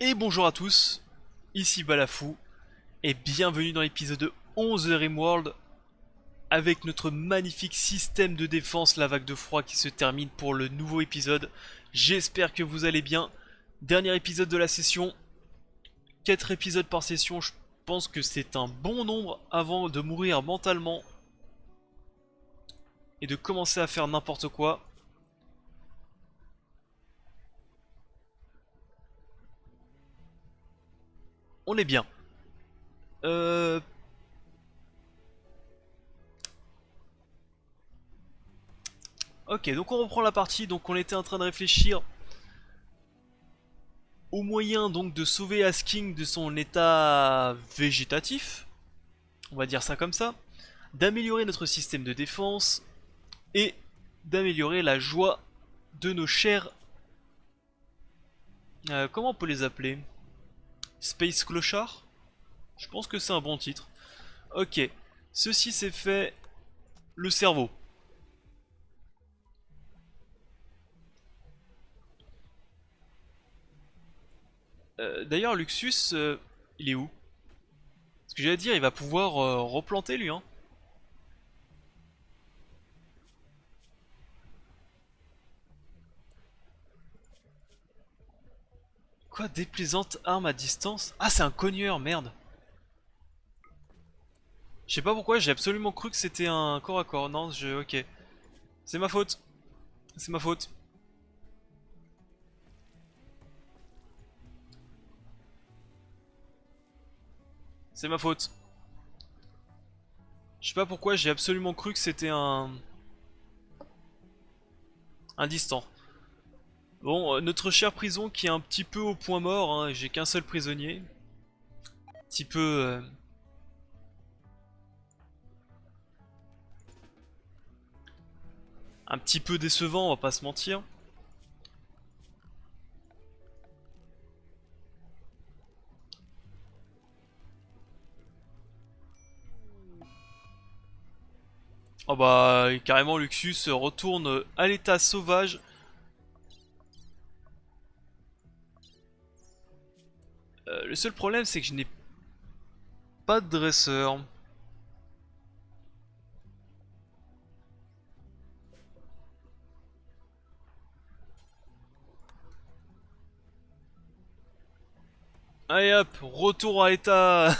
Et bonjour à tous, ici Balafou, et bienvenue dans l'épisode 11 de Rimworld, avec notre magnifique système de défense, la vague de froid qui se termine pour le nouveau épisode. J'espère que vous allez bien. Dernier épisode de la session, 4 épisodes par session, je pense que c'est un bon nombre avant de mourir mentalement et de commencer à faire n'importe quoi. On est bien. Euh... Ok, donc on reprend la partie, donc on était en train de réfléchir au moyen donc de sauver Asking de son état végétatif, on va dire ça comme ça, d'améliorer notre système de défense et d'améliorer la joie de nos chers... comment on peut les appeler? Space Clochard? Je pense que c'est un bon titre. Ok, ceci c'est fait, le cerveau. D'ailleurs Luxus, il est où? Ce que j'allais dire, il va pouvoir replanter lui, hein. Quoi, déplaisante arme à distance? Ah, c'est un cogneur, merde. Je sais pas pourquoi, j'ai absolument cru que c'était un corps à corps. Non, ok. C'est ma faute. C'est ma faute. C'est ma faute. Je sais pas pourquoi, j'ai absolument cru que c'était un distant. Bon, notre chère prison qui est un petit peu au point mort, hein, j'ai qu'un seul prisonnier. Un petit peu... un petit peu décevant, on va pas se mentir. Oh bah, carrément Luxus retourne à l'état sauvage. Le seul problème c'est que je n'ai pas de dresseur. Allez hop, retour à l'état...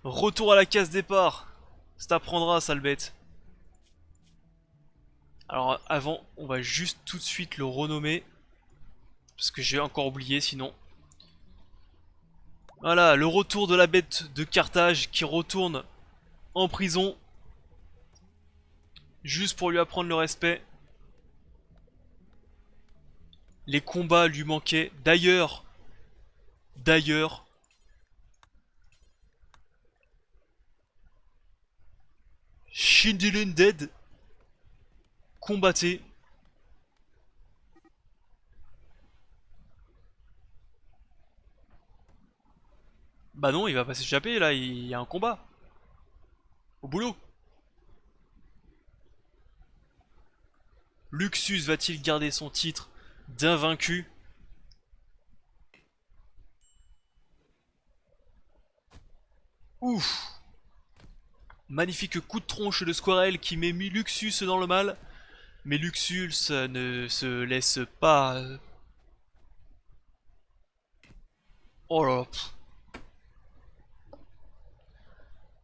retour à la case départ. Ça t'apprendra, sale bête. Alors avant, on va juste tout de suite le renommer. Parce que j'ai encore oublié sinon. Voilà, le retour de la bête de Carthage qui retourne en prison. Juste pour lui apprendre le respect. Les combats lui manquaient. D'ailleurs, Shindilin Dead combattait. Bah non, il va pas s'échapper là, il y a un combat. Au boulot. Luxus va-t-il garder son titre d'invaincu? Ouf. Magnifique coup de tronche de Squirrel qui met mis Luxus dans le mal. Mais Luxus ne se laisse pas... Oh là là.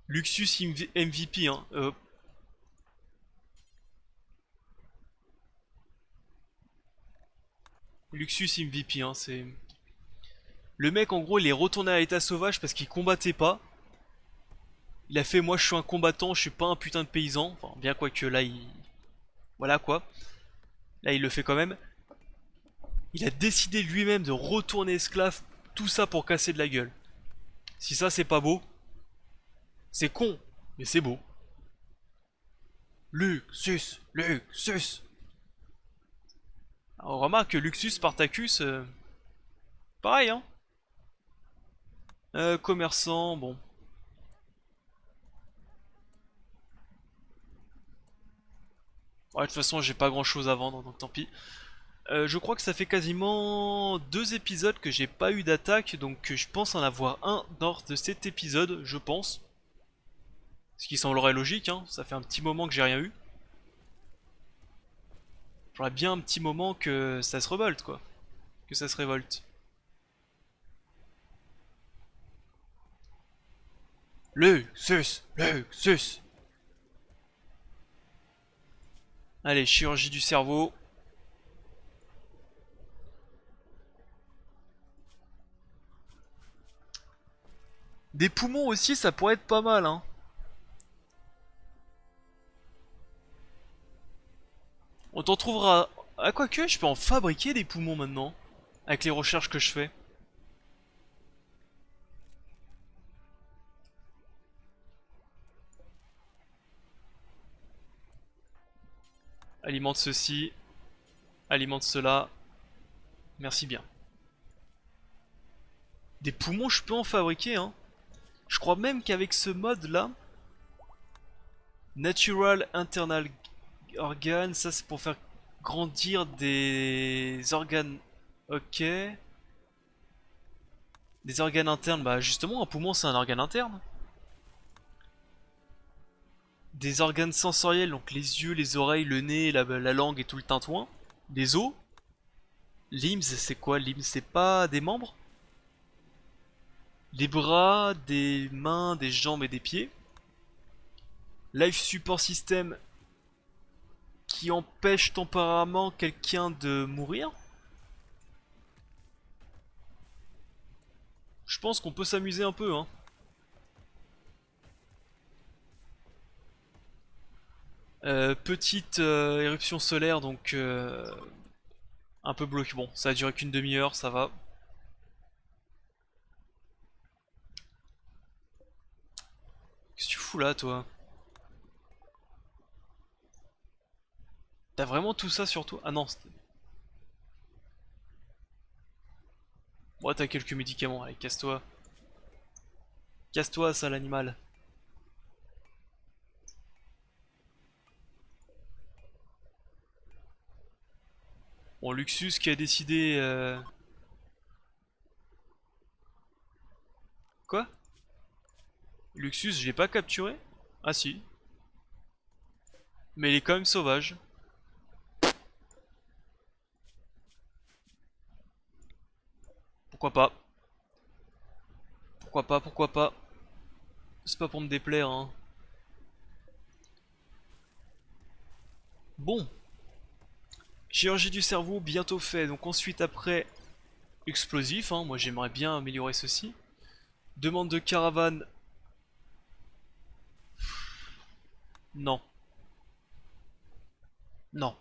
Luxus MVP, hein. Luxus MVP, hein, c'est... Le mec, en gros, il est retourné à l'état sauvage parce qu'il combattait pas. Il a fait, moi je suis un combattant, je suis pas un putain de paysan. Enfin, bien quoi que là, il... Voilà quoi. Là, il le fait quand même. Il a décidé lui-même de retourner esclave. Tout ça pour casser de la gueule. Si ça, c'est pas beau, c'est con, mais c'est beau. Luxus, Luxus. Alors, on remarque que Luxus Spartacus, pareil, hein. Commerçant, bon. Ouais, de toute façon, j'ai pas grand chose à vendre, donc tant pis. Je crois que ça fait quasiment 2 épisodes que j'ai pas eu d'attaque, donc je pense en avoir un lors de cet épisode, je pense. Ce qui semblerait logique, hein, ça fait un petit moment que j'ai rien eu. Faudrait bien un petit moment que ça se révolte, quoi. Que ça se révolte. Luxus, Luxus. Allez, chirurgie du cerveau. Des poumons aussi, ça pourrait être pas mal, hein. On t'en trouvera... Ah, quoique, je peux en fabriquer des poumons maintenant. Avec les recherches que je fais. Alimente ceci. Alimente cela. Merci bien. Des poumons, je peux en fabriquer, hein. Je crois même qu'avec ce mode là, Natural Internal Organ, ça c'est pour faire grandir des organes. Ok. Des organes internes, bah justement un poumon c'est un organe interne. Des organes sensoriels, donc les yeux, les oreilles, le nez, la langue et tout le tintouin. Des os. Limbs, c'est quoi limbs? C'est pas des membres? Des bras, des mains, des jambes et des pieds. Life Support System qui empêche temporairement quelqu'un de mourir. Je pense qu'on peut s'amuser un peu, hein. Petite éruption solaire, donc un peu bloqué. Bon, ça a duré qu'une demi-heure, ça va. Qu'est-ce que tu fous là, toi? T'as vraiment tout ça sur toi? Ah non, ouais, t'as quelques médicaments, allez, casse-toi. Casse-toi, sale animal. Bon, Luxus qui a décidé... Quoi? Luxus, je l'ai pas capturé? Ah si. Mais il est quand même sauvage. Pourquoi pas? Pourquoi pas? Pourquoi pas? C'est pas pour me déplaire, hein. Bon. Chirurgie du cerveau, bientôt fait. Donc ensuite, après, explosif, hein. Moi j'aimerais bien améliorer ceci. Demande de caravane. Non. Non.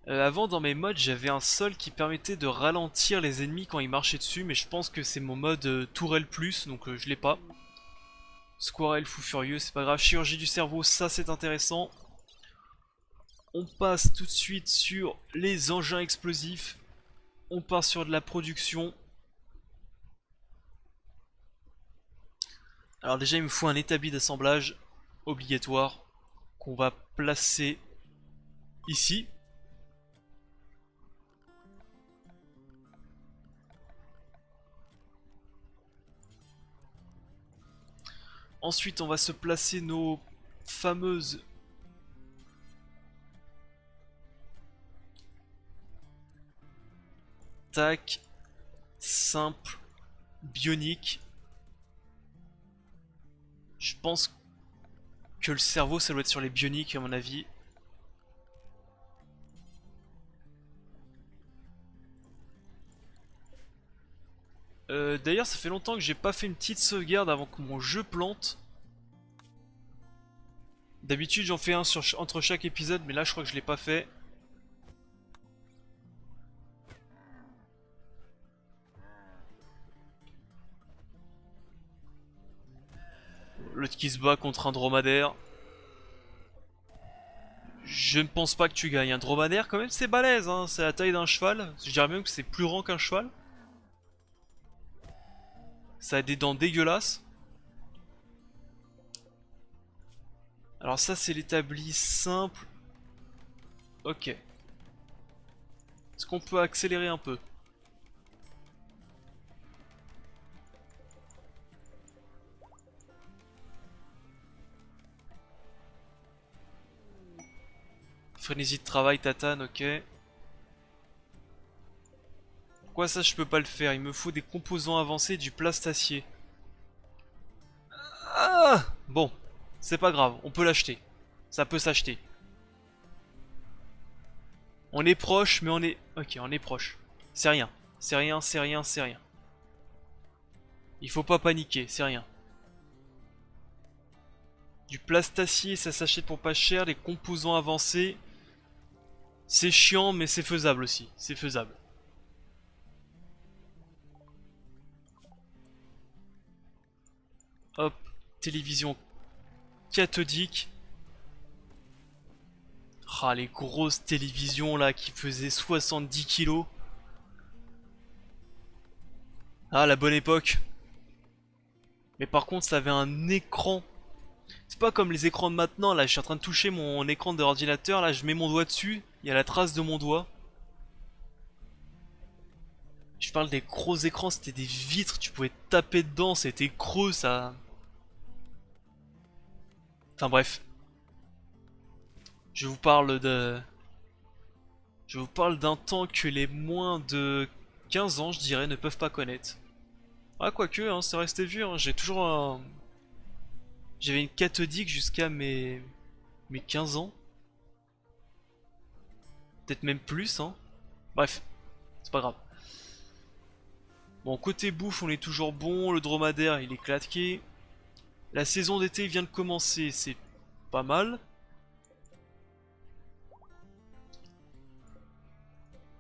Avant dans mes modes j'avais un sol qui permettait de ralentir les ennemis quand ils marchaient dessus, mais je pense que c'est mon mode tourelle plus, donc je l'ai pas. Squirrel fou furieux, c'est pas grave. Chirurgie du cerveau, ça c'est intéressant. On passe tout de suite sur les engins explosifs. On part sur de la production. Alors déjà il me faut un établi d'assemblage obligatoire qu'on va placer ici. Ensuite on va se placer nos fameuses tac simple bionique. Je pense que le cerveau ça doit être sur les bioniques à mon avis. D'ailleurs ça fait longtemps que j'ai pas fait une petite sauvegarde avant que mon jeu plante. D'habitude j'en fais un entre chaque épisode mais là je crois que je l'ai pas fait. L'autre qui se bat contre un dromadaire. Je ne pense pas que tu gagnes. Un dromadaire quand même c'est balèze, hein. C'est la taille d'un cheval. Je dirais même que c'est plus grand qu'un cheval. Ça a des dents dégueulasses. Alors ça c'est l'établi simple. Ok. Est-ce qu'on peut accélérer un peu? Frénésie de travail, tatane, ok. Pourquoi ça je peux pas le faire? Il me faut des composants avancés et du plastacier. Ah! Bon, c'est pas grave, on peut l'acheter. Ça peut s'acheter. On est proche, mais on est... Ok, on est proche. C'est rien. C'est rien, c'est rien, c'est rien. Il faut pas paniquer, c'est rien. Du plastacier, ça s'achète pour pas cher. Les composants avancés, c'est chiant, mais c'est faisable aussi. C'est faisable. Hop, télévision cathodique. Ah, les grosses télévisions là qui faisaient 70 kilos. Ah, la bonne époque. Mais par contre, ça avait un écran. C'est pas comme les écrans de maintenant, là, je suis en train de toucher mon écran de ordinateur, là, je mets mon doigt dessus, il y a la trace de mon doigt. Je parle des gros écrans, c'était des vitres, tu pouvais taper dedans, c'était creux, ça... Enfin bref, je vous parle de... Je vous parle d'un temps que les moins de 15 ans, je dirais, ne peuvent pas connaître. Ah, quoique, hein, c'est resté vieux, hein, j'ai toujours un... J'avais une cathodique jusqu'à mes 15 ans. Peut-être même plus, hein. Bref, c'est pas grave. Bon, côté bouffe, on est toujours bon. Le dromadaire, il est claqué. La saison d'été vient de commencer, c'est pas mal.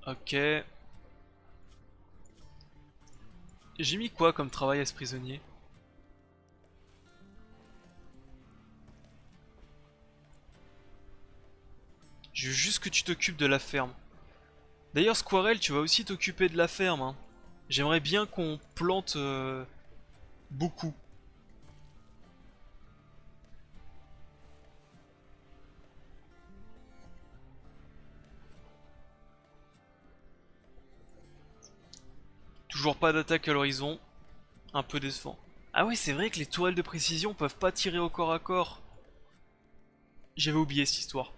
Ok. J'ai mis quoi comme travail à ce prisonnier? Je veux juste que tu t'occupes de la ferme. D'ailleurs, Squirrel, tu vas aussi t'occuper de la ferme, hein. J'aimerais bien qu'on plante beaucoup. Toujours pas d'attaque à l'horizon. Un peu décevant. Ah oui, c'est vrai que les tourelles de précision peuvent pas tirer au corps à corps. J'avais oublié cette histoire.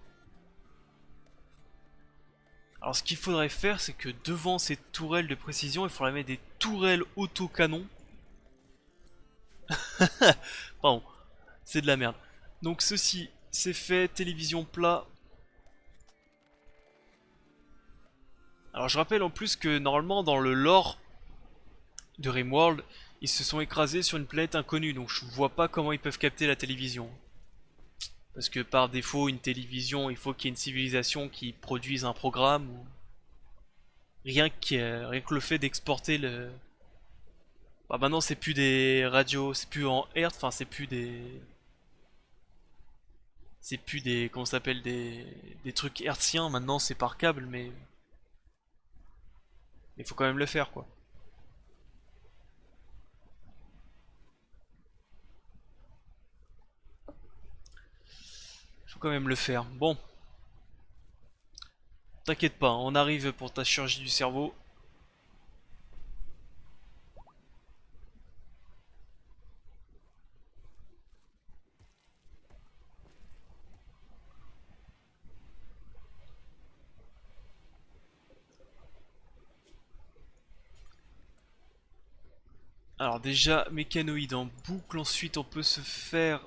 Alors ce qu'il faudrait faire, c'est que devant ces tourelles de précision, il faudrait mettre des tourelles autocanon. Pardon, c'est de la merde. Donc ceci, c'est fait, télévision plat. Alors je rappelle en plus que normalement dans le lore de Rimworld, ils se sont écrasés sur une planète inconnue, donc je vois pas comment ils peuvent capter la télévision. Parce que par défaut, une télévision, il faut qu'il y ait une civilisation qui produise un programme. Rien que le fait d'exporter le... Bah maintenant c'est plus des radios, c'est plus en hertz, enfin c'est plus des... C'est plus des... Comment ça s'appelle des trucs hertziens, maintenant c'est par câble, mais... Il faut quand même le faire quoi. Il faut quand même le faire. Bon, t'inquiète pas, on arrive pour ta chirurgie du cerveau. Alors déjà, mécanoïde en boucle, ensuite on peut se faire...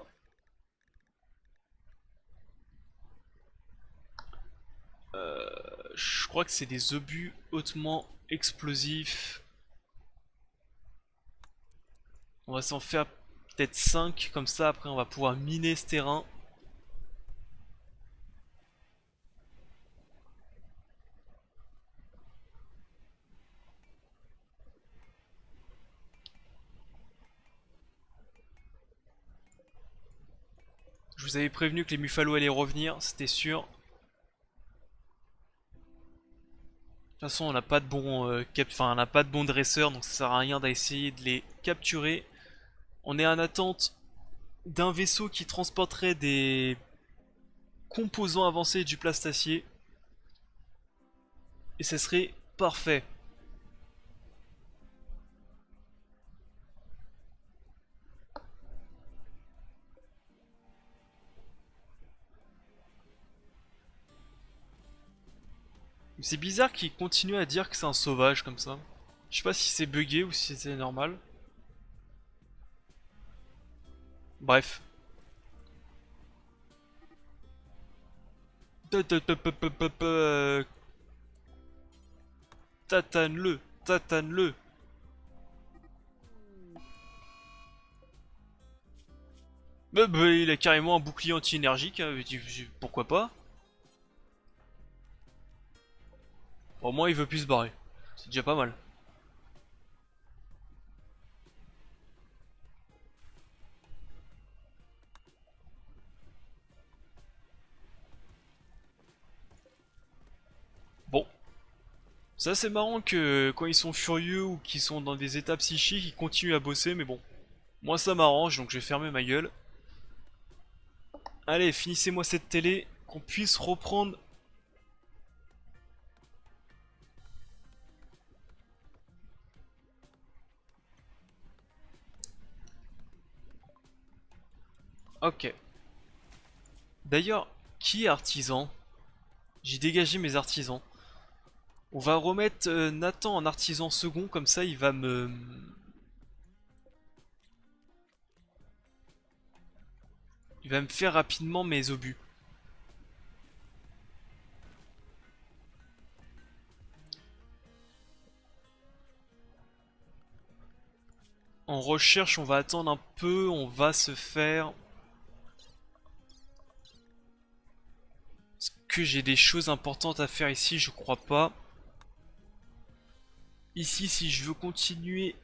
Je crois que c'est des obus hautement explosifs. On va s'en faire peut-être 5, comme ça après on va pouvoir miner ce terrain. Je vous avais prévenu que les Muffalos allaient revenir, c'était sûr. De toute façon, on n'a pas de bon enfin, on n'a pas de bon dresseur, donc ça sert à rien d'essayer de les capturer. On est en attente d'un vaisseau qui transporterait des composants avancés du plastacier. Et ça serait parfait. C'est bizarre qu'il continue à dire que c'est un sauvage comme ça. Je sais pas si c'est buggé ou si c'est normal. Bref. Tatane-le, tatane-le. Bah, il a carrément un bouclier anti-énergique, hein, pourquoi pas. Au moins il veut plus se barrer. C'est déjà pas mal. Bon. Ça c'est marrant que quand ils sont furieux ou qu'ils sont dans des états psychiques, ils continuent à bosser, mais bon. Moi ça m'arrange, donc je vais fermer ma gueule. Allez, finissez-moi cette télé, qu'on puisse reprendre. Ok. D'ailleurs, qui est artisan? J'ai dégagé mes artisans. On va remettre Nathan en artisan second, comme ça il va me faire rapidement mes obus. En recherche, on va attendre un peu, on va se faire... Est-ce que j'ai des choses importantes à faire ici? Je crois pas. Ici, si je veux continuer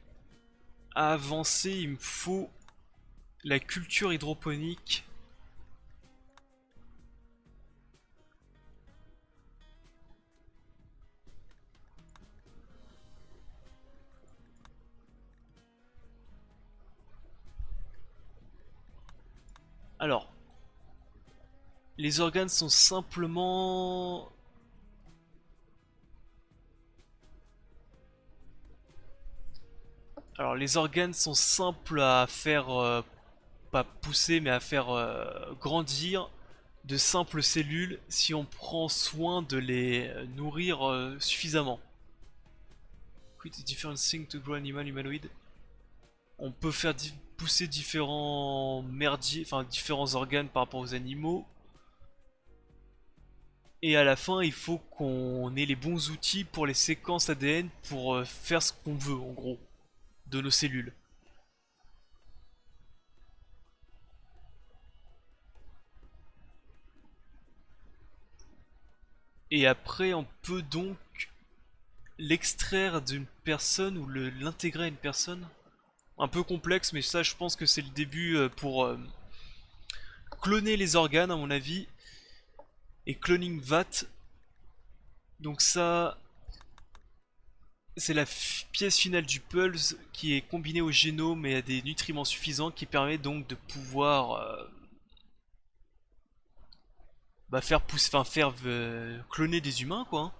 à avancer, il me faut la culture hydroponique. Alors, les organes sont simplement... Alors, les organes sont simples à faire, pas pousser, mais à faire grandir de simples cellules si on prend soin de les nourrir suffisamment. Quit different things to grow animal humanoid. On peut faire pousser différents merdiers, enfin différents organes par rapport aux animaux. Et à la fin, il faut qu'on ait les bons outils pour les séquences ADN pour faire ce qu'on veut, en gros, de nos cellules. Et après, on peut donc l'extraire d'une personne ou l'intégrer à une personne. Un peu complexe, mais ça, je pense que c'est le début pour cloner les organes, à mon avis. Et cloning VAT. Donc ça, c'est la pièce finale du pulse qui est combinée au génome et à des nutriments suffisants qui permet donc de pouvoir faire pousser, enfin faire cloner des humains quoi. Hein.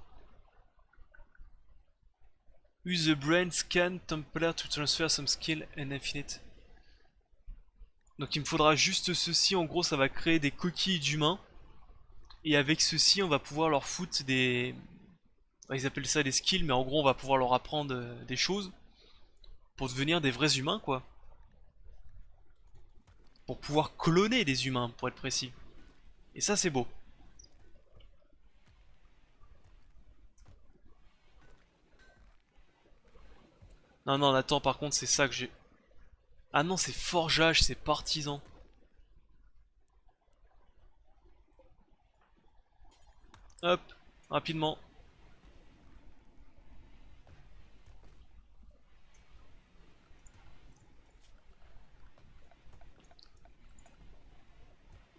Use the brain scan Templar to transfer some skill and infinite. Donc il me faudra juste ceci, en gros ça va créer des coquilles d'humains. Et avec ceci on va pouvoir leur foutre des... Ils appellent ça des skills, mais en gros on va pouvoir leur apprendre des choses. Pour devenir des vrais humains quoi. Pour pouvoir cloner des humains, pour être précis. Et ça c'est beau. Non non attends par contre c'est ça que j'ai... Ah non c'est forgeage, c'est partisan. Hop, rapidement.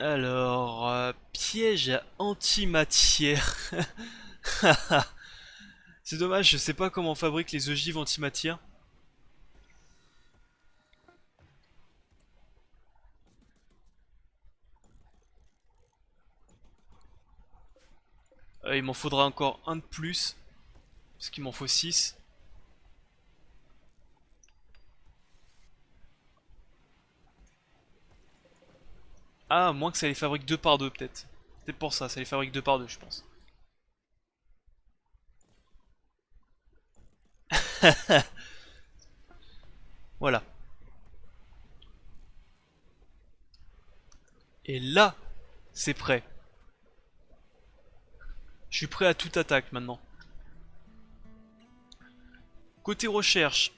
Alors, piège à antimatière. C'est dommage, je sais pas comment on fabrique les ogives antimatière. Il m'en faudra encore un de plus. Parce qu'il m'en faut 6. Ah, à moins que ça les fabrique 2 par 2 peut-être. Peut-être pour ça, ça les fabrique 2 par 2 je pense. Voilà. Et là, c'est prêt. Je suis prêt à toute attaque maintenant. Côté recherche.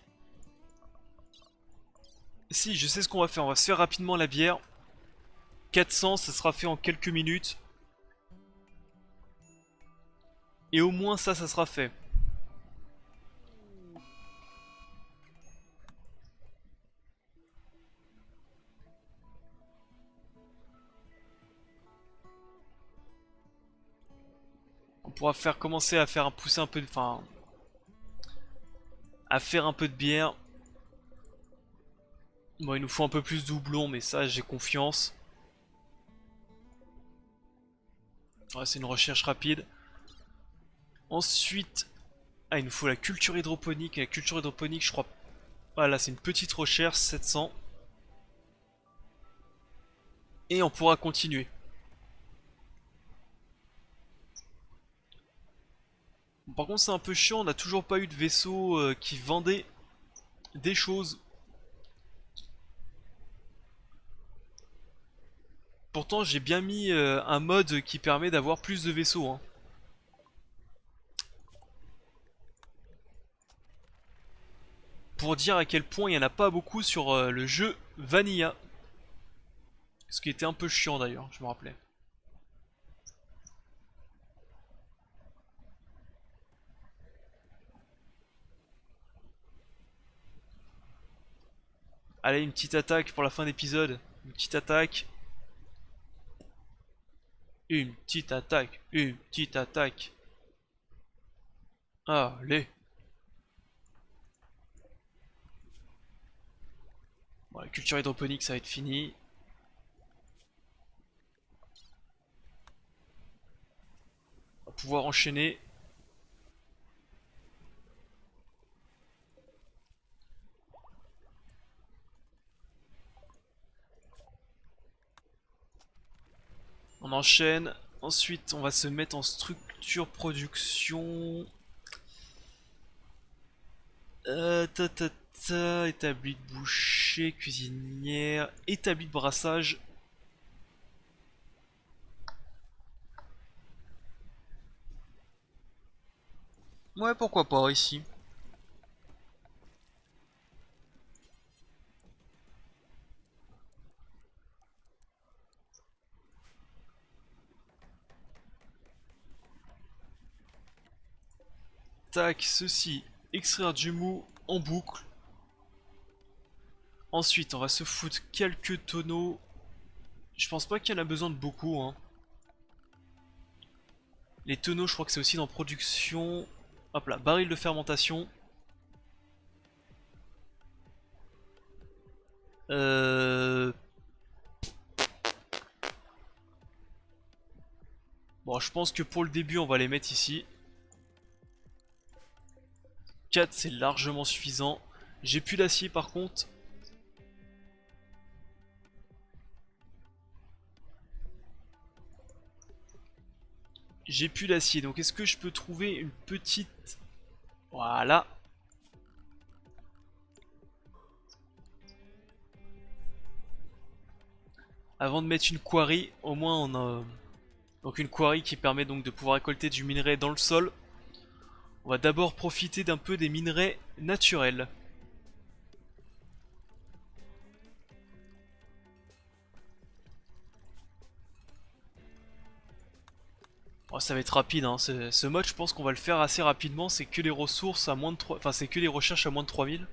Si, je sais ce qu'on va faire. On va se faire rapidement la bière. 400, ça sera fait en quelques minutes. Et au moins ça sera fait. On pourra faire commencer à faire pousser un peu de... Enfin... À faire un peu de bière. Bon, il nous faut un peu plus de doublons, mais ça, j'ai confiance. Ouais, c'est une recherche rapide. Ensuite... Ah, il nous faut la culture hydroponique. Et la culture hydroponique, je crois... Voilà, c'est une petite recherche, 700. Et on pourra continuer. Par contre c'est un peu chiant, on n'a toujours pas eu de vaisseau qui vendait des choses. Pourtant j'ai bien mis un mode qui permet d'avoir plus de vaisseaux. Hein. Pour dire à quel point il n'y en a pas beaucoup sur le jeu Vanilla. Ce qui était un peu chiant d'ailleurs, je me rappelais. Allez, une petite attaque pour la fin d'épisode. Une petite attaque. Une petite attaque. Une petite attaque. Allez. Bon, la culture hydroponique ça va être fini. On va pouvoir enchaîner. On enchaîne. Ensuite, on va se mettre en structure production. Établi de boucher, cuisinière, établi de brassage. Ouais, pourquoi pas ici. Tac, ceci. Extraire du mou en boucle. Ensuite, on va se foutre quelques tonneaux. Je pense pas qu'il y en a besoin de beaucoup. Hein. Les tonneaux, je crois que c'est aussi dans production. Hop là, baril de fermentation. Bon, je pense que pour le début, on va les mettre ici. 4, c'est largement suffisant. J'ai plus d'acier par contre. J'ai plus d'acier, donc est-ce que je peux trouver une petite... Voilà. Avant de mettre une quarry, au moins on a... Donc une quarry qui permet donc de pouvoir récolter du minerai dans le sol. On va d'abord profiter d'un peu des minerais naturels. Oh, ça va être rapide, hein. Ce mode je pense qu'on va le faire assez rapidement, c'est que les ressources à moins de 3... Enfin c'est que les recherches à moins de 3000.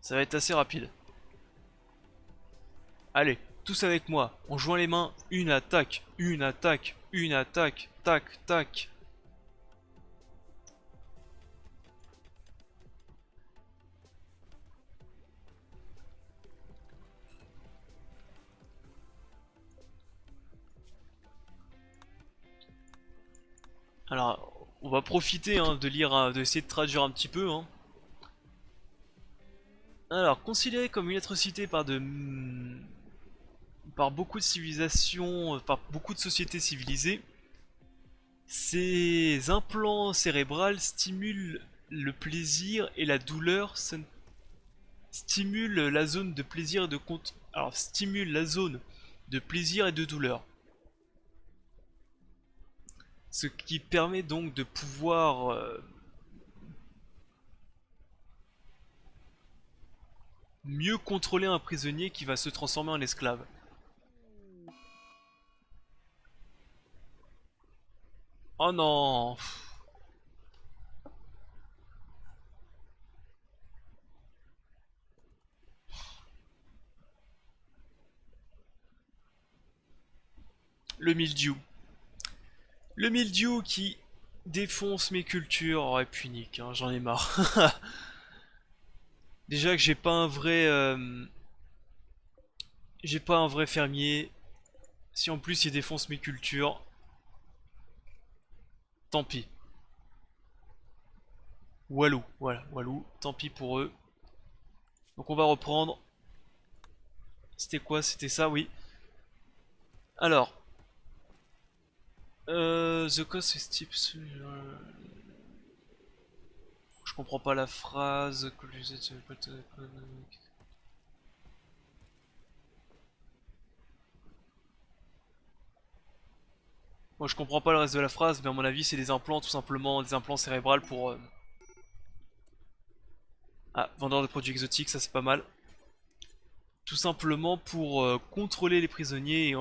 Ça va être assez rapide. Allez, tous avec moi, on joint les mains, une attaque, tac, tac. Alors, on va profiter de lire, d'essayer de traduire un petit peu. Alors, considéré comme une atrocité par beaucoup de civilisations, par beaucoup de sociétés civilisées, ces implants cérébrales stimulent le plaisir et la douleur, stimulent la zone de plaisir et de alors stimule la zone de plaisir et de douleur. Ce qui permet donc de pouvoir mieux contrôler un prisonnier qui va se transformer en esclave. Oh non! Le mildiou. Le mildiou qui défonce mes cultures. Ouais, punique, hein, j'en ai marre. Déjà que j'ai pas un vrai fermier. Si en plus il défonce mes cultures, tant pis. Walou, voilà, Walou, tant pis pour eux. Donc on va reprendre. C'était quoi? C'était ça, oui. Alors, the cost is tips. Je comprends pas la phrase. Moi je comprends pas le reste de la phrase, mais à mon avis c'est des implants, tout simplement, des implants cérébrales pour... Ah, vendeur de produits exotiques, ça c'est pas mal. Tout simplement pour contrôler les prisonniers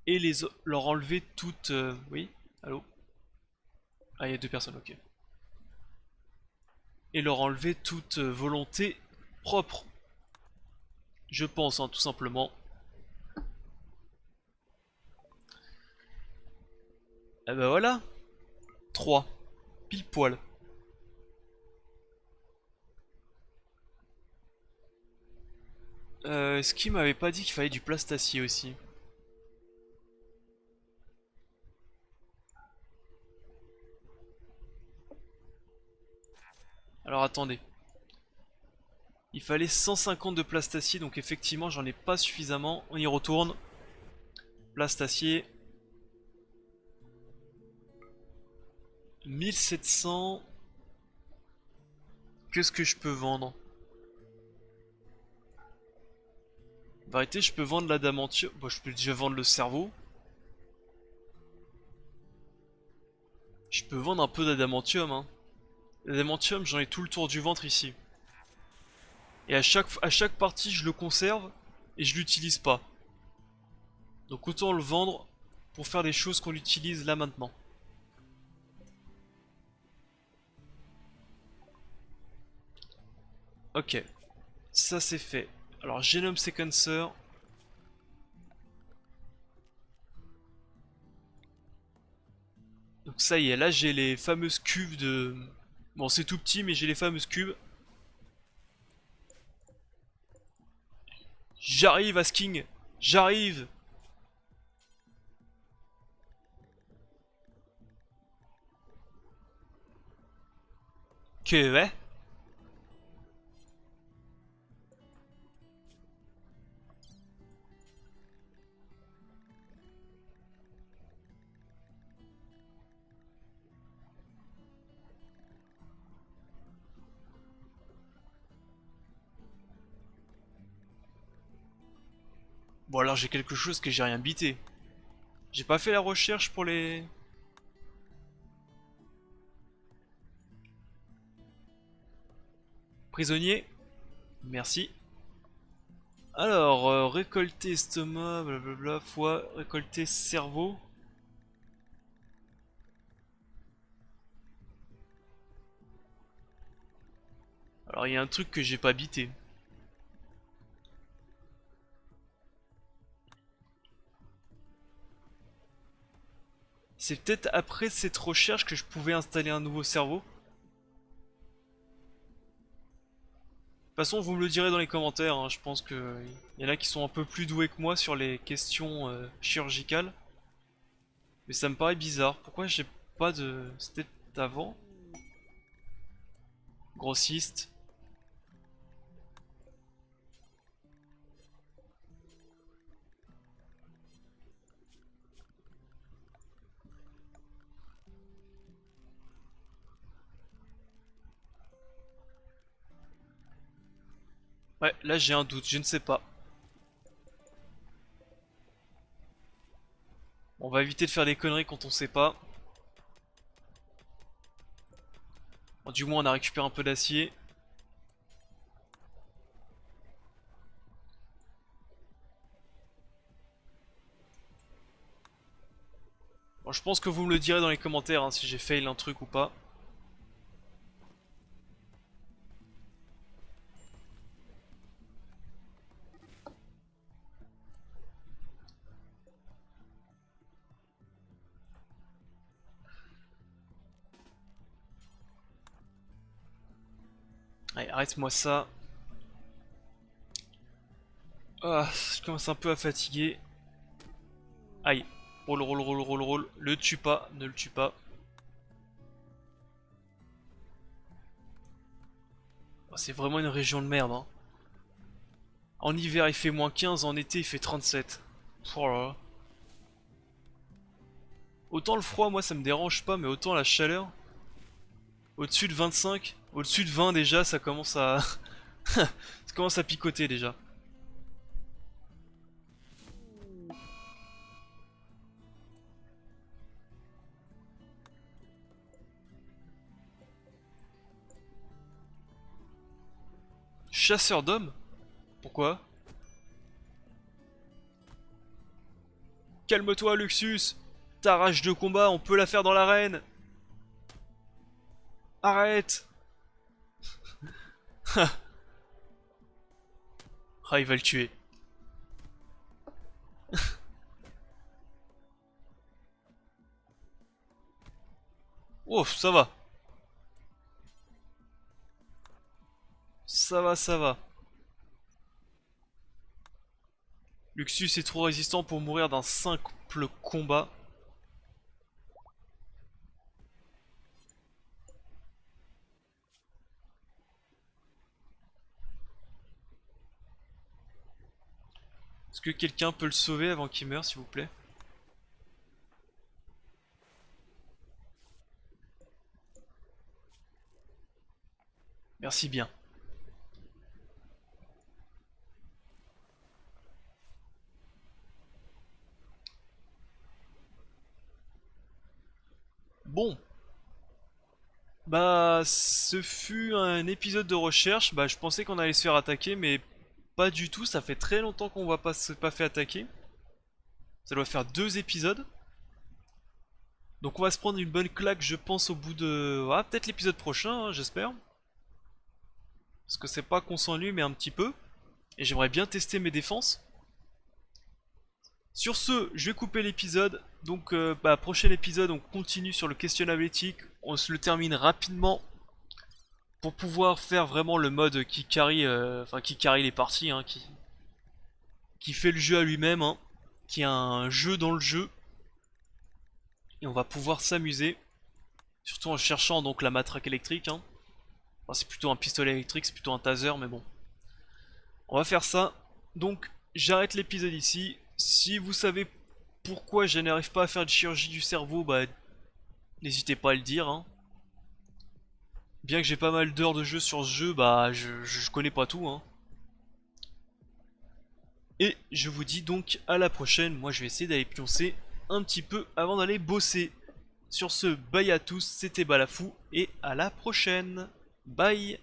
et leur enlever toute... Oui. Allô? Ah, il y a deux personnes, ok. Et leur enlever toute volonté propre. Je pense, tout simplement. Et ben voilà. 3. Pile poil. Est-ce qu'il m'avait pas dit qu'il fallait du plastacier aussi? Alors attendez. Il fallait 150 de plastacier, donc effectivement j'en ai pas suffisamment. On y retourne. Plastacier. 1700. Qu'est-ce que je peux vendre? En vérité, je peux vendre l'adamantium. Bon, je peux déjà vendre le cerveau. Je peux vendre un peu d'adamantium, hein. L'adamantium, j'en ai tout le tour du ventre ici. Et à chaque partie, je le conserve et je l'utilise pas. Donc autant le vendre pour faire des choses qu'on utilise là maintenant. Ok, ça c'est fait. Alors, Genome Sequencer. Donc ça y est, là j'ai les fameuses cuves de... Bon, c'est tout petit, mais j'ai les fameuses cubes. J'arrive, Asking. J'arrive. Que ouais. Bon, alors j'ai quelque chose que j'ai rien bité. J'ai pas fait la recherche pour les... prisonniers. Merci. Alors, récolter estomac, blablabla, foie, récolter cerveau. Alors, il y a un truc que j'ai pas bité. C'est peut-être après cette recherche que je pouvais installer un nouveau cerveau. De toute façon, vous me le direz dans les commentaires, hein. Je pense que y en a qui sont un peu plus doués que moi sur les questions chirurgicales. Mais ça me paraît bizarre. Pourquoi j'ai pas de... C'était avant. Grossiste. Ouais, là j'ai un doute, je ne sais pas. On va éviter de faire des conneries quand on sait pas. Bon, du moins on a récupéré un peu d'acier. Bon, je pense que vous me le direz dans les commentaires hein, si j'ai fail un truc ou pas. Allez, arrête-moi ça. Ah, je commence un peu à fatiguer. Aïe. Roule, roule, roule, roule, roule. Le tue pas, ne le tue pas. Oh, c'est vraiment une région de merde. Hein. En hiver il fait -15, en été il fait 37. Oh là là. Autant le froid moi ça me dérange pas, mais autant la chaleur. Au-dessus de 25, au-dessus de 20 déjà ça commence à... ça commence à picoter déjà. Chasseur d'hommes? Pourquoi? Calme-toi Luxus. Ta rage de combat on peut la faire dans l'arène. Arrête. Ah il va le tuer. Oh ça va. Ça va, ça va. Luxus est trop résistant pour mourir d'un simple combat. Est-ce que quelqu'un peut le sauver avant qu'il meure s'il vous plaît? Merci bien. Bon. Bah, ce fut un épisode de recherche. Bah, je pensais qu'on allait se faire attaquer, mais pas du tout. Ça fait très longtemps qu'on va pas se pas fait attaquer. Ça doit faire 2 épisodes. Donc on va se prendre une bonne claque, je pense, au bout de... Ah, peut-être l'épisode prochain, hein, j'espère. Parce que c'est pas qu'on s'ennuie, mais un petit peu. Et j'aimerais bien tester mes défenses. Sur ce, je vais couper l'épisode. Donc, prochain épisode, on continue sur le questionnable éthique. On se le termine rapidement pour pouvoir faire vraiment le mode qui carry, qui carry les parties, hein, qui fait le jeu à lui-même, hein, qui a un jeu dans le jeu. Et on va pouvoir s'amuser, surtout en cherchant donc la matraque électrique. Hein. Enfin, c'est plutôt un pistolet électrique, c'est plutôt un taser, mais bon. On va faire ça. Donc, j'arrête l'épisode ici. Si vous savez pourquoi je n'arrive pas à faire de chirurgie du cerveau, bah n'hésitez pas à le dire. Hein. Bien que j'ai pas mal d'heures de jeu sur ce jeu, bah je connais pas tout. Hein. Et je vous dis donc à la prochaine. Moi je vais essayer d'aller pioncer un petit peu avant d'aller bosser. Sur ce, bye à tous, c'était Balafou et à la prochaine. Bye.